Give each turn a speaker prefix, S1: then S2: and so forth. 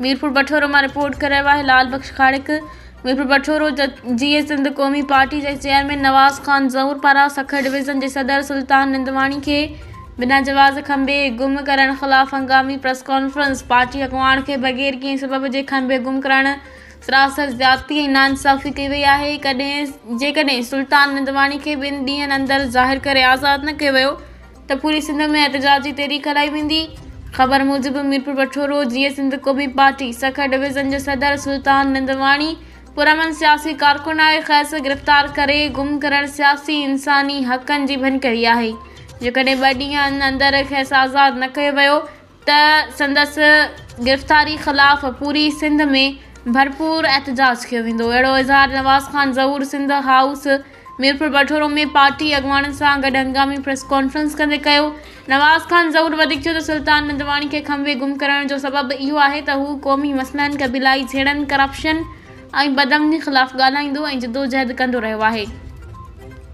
S1: मीरपुर बठोरो में रिपोर्ट कर रहा है लाल बख्श खाड़िक। मीरपुर बठोरो जीए सिंध क़ौमी पार्टी के चेयरमैन नवाज़ खान ज़हूर पारा सखर डिवीज़न के सदर सुल्तान निंदवाणी के बिना जवाज़ खंबे गुम करण खिलाफ हंगामी प्रेस कॉन्फ्रेंस। पार्टी अगवान के बगैर किए सबब के खंबे गुम करण सरासर ज्यादती नाइंसाफ़ी की वही है। जेकॾहिं सुल्तान निंदवाणी के 2 ॾींहनि अंदर ज़ाहिर करे आज़ाद न किया वियो तो पूरी सिंध में एहतजाज की तहरीक हलाई वेंदी। खबर मूजिब मीरपुर बठोरो जीए सिंध क़ौमी पार्टी सखर डिवीज़न के सदर सुल्तान निंदवाणी पुरमन सियासी कारकुन आहे ख़ैस गिरफ़्तार करे गुम करण सियासी इंसानी हक़नि की भनकड़ी है। जेकॾहिं 2 ॾींहनि अंदर खेसि आज़ाद न किया वियो तो संदसि गिरफ़्तारी खिलाफ़ पूरी सिंध में भरपूर एहतजाज किया वेंदो। अहिड़ो इज़हार नवाज़ खान ज़हूर सिंध हाउस मीरपुर बठोरो में पार्टी अगवान सां गॾु हंगामी प्रेस कॉन्फ्रेंस कंदे कयो। नवाज़ खान ज़हूर वधीक चयो त सुल्तान निंदवाणी के खंबे गुम करण जो सबब इहो आहे त हू क़ौमी मसइलनि क़बीलाई झेड़नि करप्शन ऐं बदअमनी ख़िलाफ़ ॻाल्हाईंदो ऐं जदोजहद कंदो रहियो आहे।